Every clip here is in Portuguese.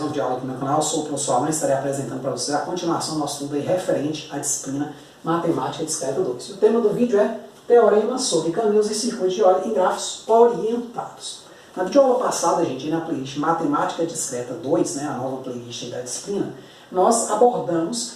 um vídeo aula aqui no meu canal. Eu sou o professor Alan e estarei apresentando para vocês a continuação do nosso estudo aí referente à disciplina Matemática Discreta 2. O tema do vídeo é Teorema sobre caminhos e circuitos de Euler em grafos orientados. Na videoaula passada, gente, na playlist Matemática Discreta 2, né, a nova playlist da disciplina, nós abordamos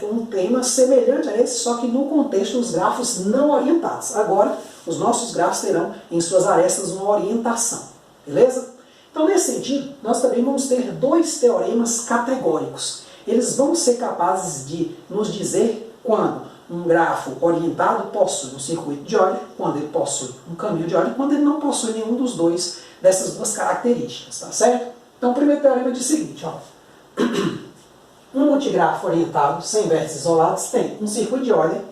um tema semelhante a esse, só que no contexto dos grafos não orientados. Agora, os nossos grafos terão em suas arestas uma orientação, beleza? Então, nesse sentido, nós também vamos ter dois teoremas categóricos. Eles vão ser capazes de nos dizer quando um grafo orientado possui um circuito de Euler, quando ele possui um caminho de Euler, quando ele não possui nenhum dos dois dessas duas características, tá certo? Então, o primeiro teorema diz o seguinte, ó. Um multigrafo orientado, sem vértices isolados, tem um circuito de Euler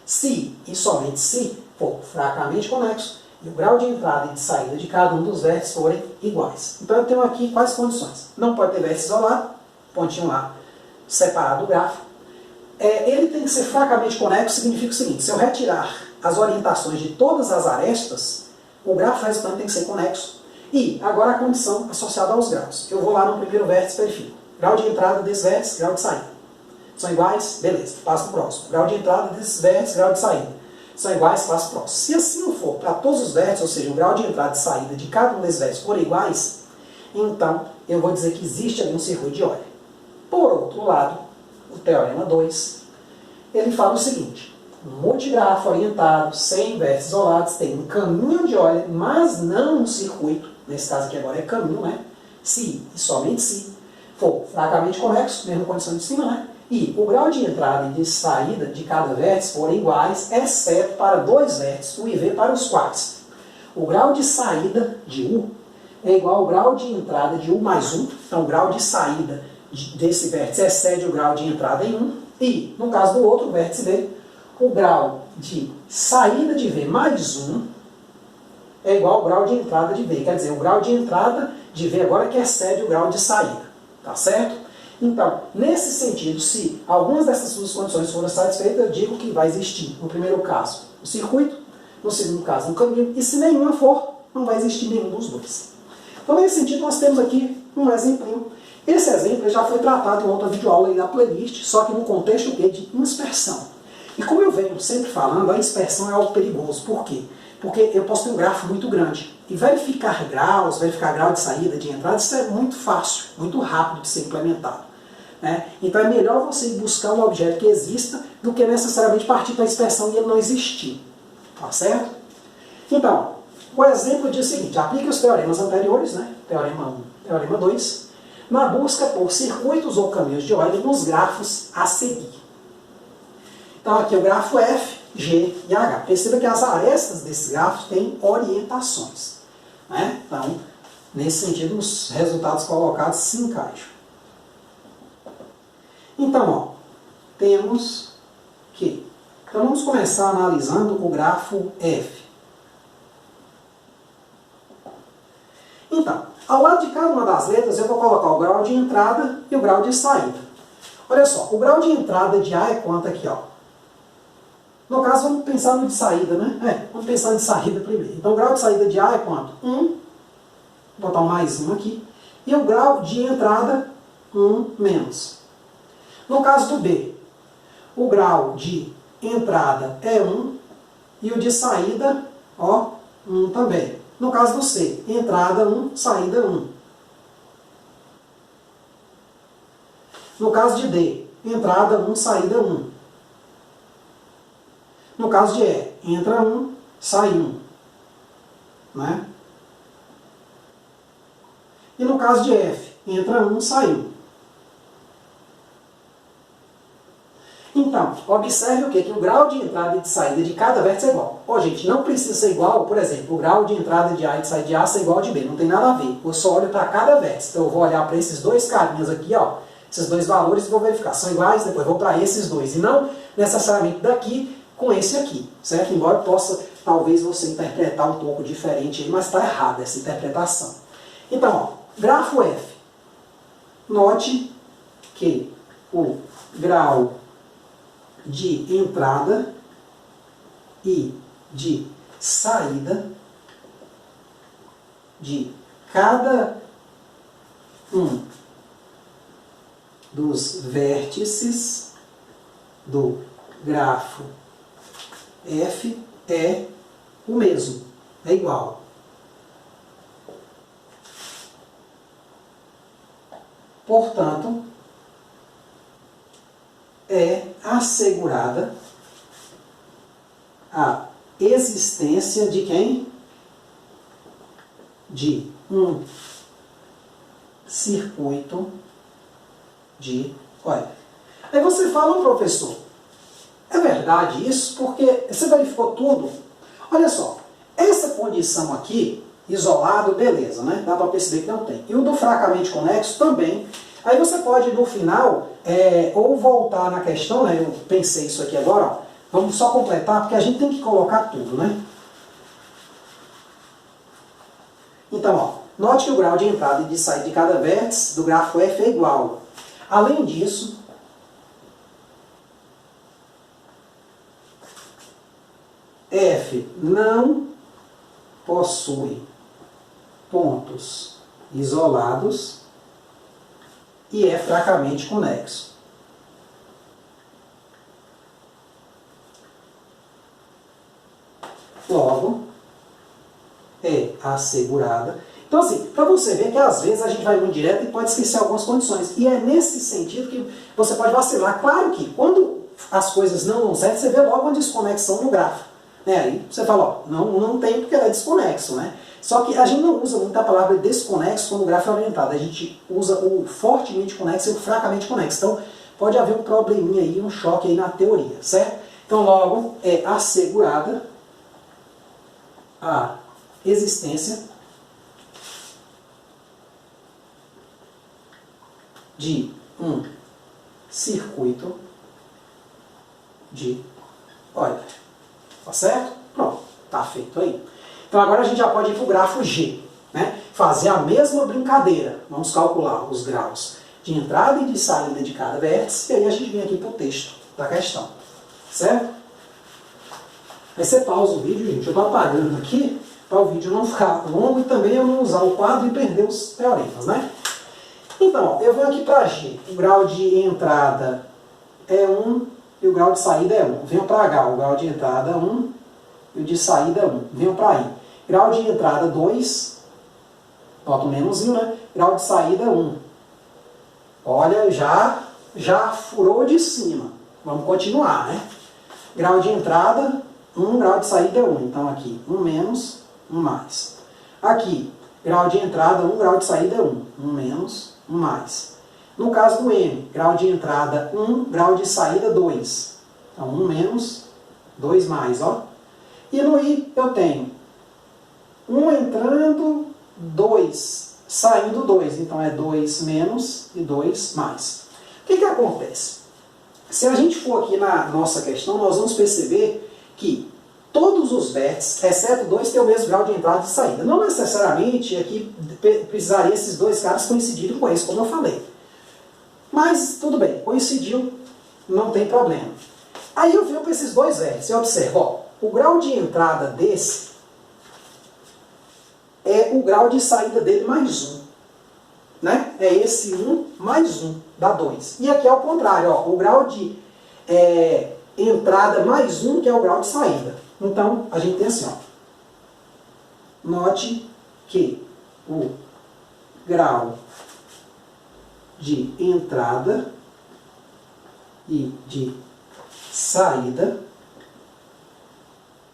se e somente se for fracamente conexo e o grau de entrada e de saída de cada um dos vértices forem iguais. Então eu tenho aqui quais condições. Não pode ter vértice isolado, pontinho lá, separado do grafo. Ele tem que ser fracamente conexo, significa o seguinte, se eu retirar as orientações de todas as arestas, o grafo resultante tem que ser conexo. E agora a condição associada aos graus. Eu vou lá no primeiro vértice periférico. Grau de entrada desse vértice, grau de saída. São iguais? Beleza, passo para o próximo. Grau de entrada desses vértices, grau de saída. São iguais, passo para o próximo. Se assim não for para todos os vértices, ou seja, o grau de entrada e saída de cada um desses vértices forem iguais, então eu vou dizer que existe ali um circuito de Euler. Por outro lado, o teorema 2, ele fala o seguinte, um multigrafo orientado, sem vértices isolados, tem um caminho de Euler, mas não um circuito, nesse caso aqui agora é caminho, né? Se e somente se for fracamente conexo, mesma condição de cima, né? E o grau de entrada e de saída de cada vértice forem iguais, exceto para dois vértices, U e V, para os quais o grau de saída de U é igual ao grau de entrada de U mais 1, então o grau de saída desse vértice excede o grau de entrada em 1, e, no caso do outro vértice V, o grau de saída de V mais 1 é igual ao grau de entrada de V, quer dizer, o grau de entrada de V agora que excede o grau de saída, tá certo? Então, nesse sentido, se algumas dessas suas condições forem satisfeitas, eu digo que vai existir, no primeiro caso, o circuito, no segundo caso, um caminho, e se nenhuma for, não vai existir nenhum dos dois. Então, nesse sentido, nós temos aqui um exemplo. Esse exemplo já foi tratado em outra videoaula aí da playlist, só que no contexto de dispersão. E como eu venho sempre falando, a dispersão é algo perigoso. Por quê? Porque eu posso ter um grafo muito grande. E verificar graus, verificar grau de saída, de entrada, isso é muito fácil, muito rápido de ser implementado. Né? Então é melhor você ir buscar um objeto que exista do que necessariamente partir para a dispersão e ele não existir. Tá certo? Então, o exemplo diz o seguinte, aplique os teoremas anteriores, né? Teorema 1, teorema 2, na busca por circuitos ou caminhos de Euler nos grafos a seguir. Então aqui é o grafo F, G e H. Perceba que as arestas desses grafos têm orientações. Né? Então, nesse sentido, os resultados colocados se encaixam. Então, ó, temos que... Então, vamos começar analisando o grafo F. Então, ao lado de cada uma das letras, eu vou colocar o grau de entrada e o grau de saída. Olha só, o grau de entrada de A é quanto aqui, ó? No caso, vamos pensar no de saída, né? Vamos pensar no de saída primeiro. Então, o grau de saída de A é quanto? 1. Vou botar um mais 1 aqui. E o grau de entrada, 1 menos. No caso do B, o grau de entrada é 1 e o de saída, ó, 1 também. No caso do C, entrada 1, saída 1. No caso de D, entrada 1, saída 1. No caso de E, entra 1, sai 1. Né? E no caso de F, entra 1, sai 1. Então, observe o quê? Que o grau de entrada e de saída de cada vértice é igual. Ó, gente, não precisa ser igual, por exemplo, o grau de entrada de A e de saída de A ser igual ao de B. Não tem nada a ver. Eu só olho para cada vértice. Então, eu vou olhar para esses dois carinhas aqui, ó, esses dois valores, e vou verificar. São iguais, depois vou para esses dois. E não necessariamente daqui com esse aqui, certo? Embora possa, talvez, você interpretar um pouco diferente aí, mas está errada essa interpretação. Então, ó, grafo F. Note que o grau de entrada e de saída de cada um dos vértices do grafo F é o mesmo, é igual. Portanto, é assegurada a existência de quem? De um circuito de Euler. Aí você fala, professor, é verdade isso? Porque você verificou tudo? Olha só, essa condição aqui, isolado, beleza, né? Dá para perceber que não tem. E o do fracamente conexo também. Aí você pode, no final, ou voltar na questão, né? Eu pensei isso aqui agora, ó. Vamos só completar, porque a gente tem que colocar tudo, né? Então, ó, note que o grau de entrada e de saída de cada vértice do grafo F é igual. Além disso, F não possui pontos isolados e é fracamente conexo. Logo, é assegurada. Então, assim, para você ver que às vezes a gente vai muito direto e pode esquecer algumas condições. E é nesse sentido que você pode vacilar. Claro que quando as coisas não dão certo, você vê logo uma desconexão no gráfico. Né? Aí você fala, ó, não tem porque ela é desconexo, né? Só que a gente não usa muito a palavra desconexo quando o gráfico é orientado. A gente usa o fortemente conexo e o fracamente conexo. Então, pode haver um probleminha aí, um choque aí na teoria, certo? Então, logo, é assegurada a existência de um circuito de Euler. Tá certo? Pronto, tá feito aí. Então agora a gente já pode ir para o grafo G, né? Fazer a mesma brincadeira. Vamos calcular os graus de entrada e de saída de cada vértice, e aí a gente vem aqui para o texto da questão. Certo? Aí você pausa o vídeo, gente. Eu estou apagando aqui para o vídeo não ficar longo e também eu não usar o quadro e perder os teoremas, né? Então, eu venho aqui para G. O grau de entrada é 1 e o grau de saída é 1. Venho para H. O grau de entrada é 1 e o de saída é 1. Venho para I. Grau de entrada 2. Boto um menuzinho, né? Grau de saída 1. Olha, já furou de cima. Vamos continuar, né? Grau de entrada 1, grau de saída 1. Então aqui, 1 menos, 1 mais. Aqui, grau de entrada 1, grau de saída 1. 1 menos, 1 mais. No caso do M, grau de entrada 1, grau de saída 2. Então 1 menos, 2 mais, ó. E no I eu tenho 1 entrando, 2 saindo 2. Então é 2 menos e 2 mais. O que acontece? Se a gente for aqui na nossa questão, nós vamos perceber que todos os vértices, exceto 2, têm o mesmo grau de entrada e de saída. Não necessariamente aqui precisaria esses dois caras coincidirem com esse, como eu falei. Mas tudo bem, coincidiu, não tem problema. Aí eu venho para esses dois vértices e observo, ó, o grau de entrada desse é o grau de saída dele mais 1. Né? É esse 1 mais 1, dá 2. E aqui é o contrário, ó, o grau de entrada mais 1, que é o grau de saída. Então, a gente tem assim, ó. Note que o grau de entrada e de saída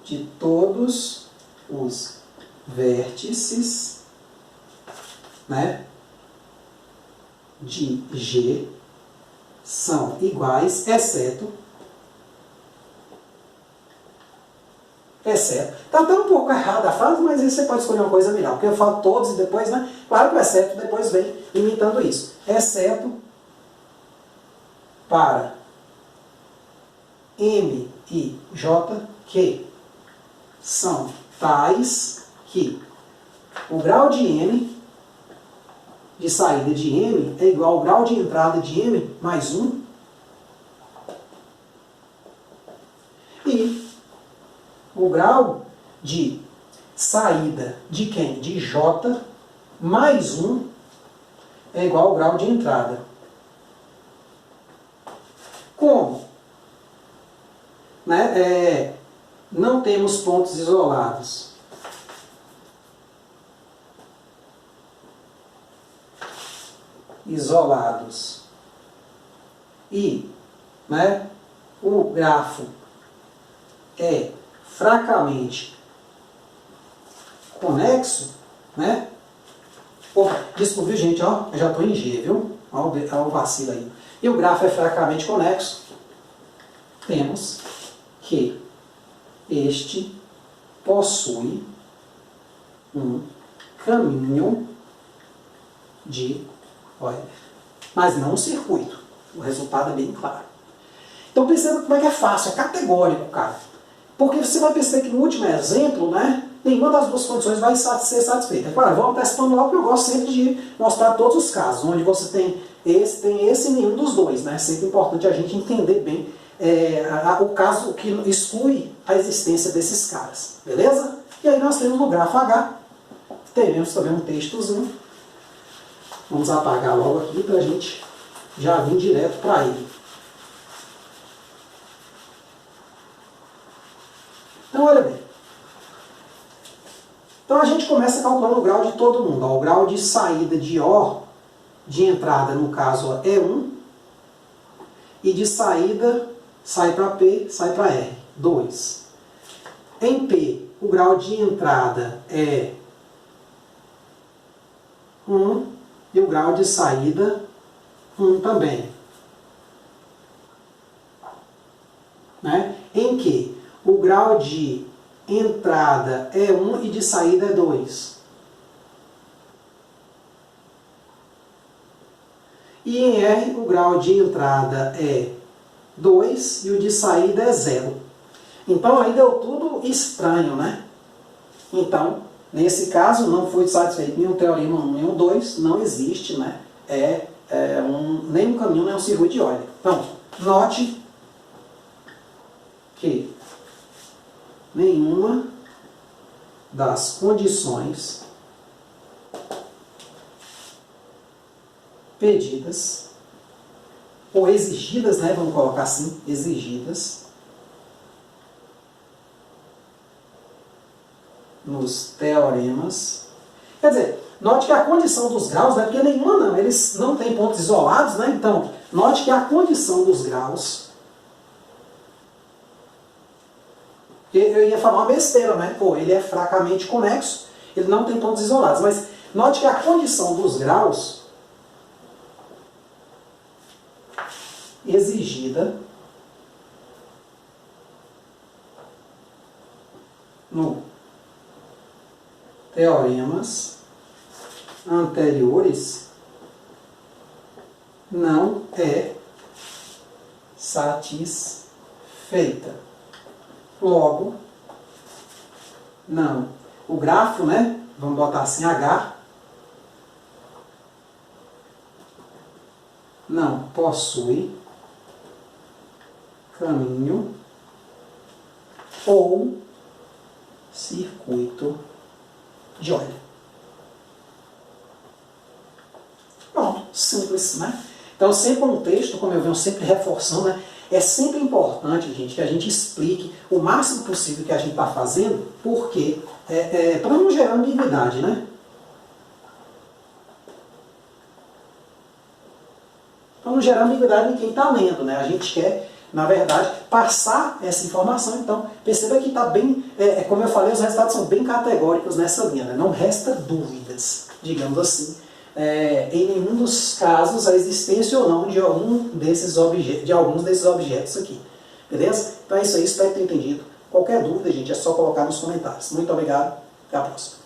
de todos os vértices, né, de G são iguais, exceto, tá até um pouco errada a frase, mas aí você pode escolher uma coisa melhor, porque eu falo todos e depois, né, claro que o exceto depois vem imitando isso, exceto para M e J, que são tais que o grau de M de saída de M é igual ao grau de entrada de M mais 1. E o grau de saída de quem? De J mais 1 é igual ao grau de entrada Como? Né? Não temos pontos isolados. E, né, o grafo é fracamente conexo, né? Desculpa, gente, ó, eu já estou em G, viu? Olha o vacilo aí. E o grafo é fracamente conexo. Temos que este possui um caminho de Euler, mas não um circuito. O resultado é bem claro. Então perceba como é que é fácil, é categórico, cara. Porque você vai perceber que no último exemplo, né, nenhuma das duas condições vai ser satisfeita. É claro, vamos testando logo, porque eu gosto sempre de mostrar todos os casos, onde você tem esse e nenhum dos dois. Né? É sempre importante a gente entender bem o caso que exclui a existência desses caras. Beleza? E aí nós temos no grafo H, teremos também um textozinho. Vamos apagar logo aqui para a gente já vir direto para ele. Então, olha bem. Então, a gente começa calculando o grau de todo mundo. Ó, o grau de saída de O, de entrada, no caso, é 1. E de saída, sai para P, sai para R, 2. Em P, o grau de entrada é 1. E o grau de saída, 1 também. Né? Em que o grau de entrada é 1 e de saída é 2. E em R, o grau de entrada é 2 e o de saída é 0. Então aí deu tudo estranho, né? Então, nesse caso, não foi satisfeito nenhum teorema 1, nenhum 2, não existe, né? Nem um caminho, nem um circuito de Euler. Então, note que nenhuma das condições pedidas, ou exigidas, né, vamos colocar assim, exigidas, nos teoremas. Quer dizer, note que a condição dos graus, né, porque nenhuma não, eles não têm pontos isolados, né, então, note que a condição dos graus, eu ia falar uma besteira, né, pô, ele é fracamente conexo, ele não tem pontos isolados, mas note que a condição dos graus exigida no teoremas anteriores não é satisfeita. Logo, não. O grafo, né? Vamos botar assim, H, não possui caminho ou circuito de Euler. Pronto, simples, né? Então, sempre um texto, como eu venho sempre reforçando, né? É sempre importante, gente, que a gente explique o máximo possível que a gente está fazendo, porque para não gerar ambiguidade, né? Para não gerar ambiguidade em quem está lendo, né? A gente quer, na verdade, passar essa informação. Então, perceba que está bem, como eu falei, os resultados são bem categóricos nessa linha, né? Não resta dúvidas, digamos assim, em nenhum dos casos a existência ou não de alguns desses objetos aqui. Beleza? Então é isso aí, espero ter entendido. Qualquer dúvida, gente, é só colocar nos comentários. Muito obrigado, até a próxima.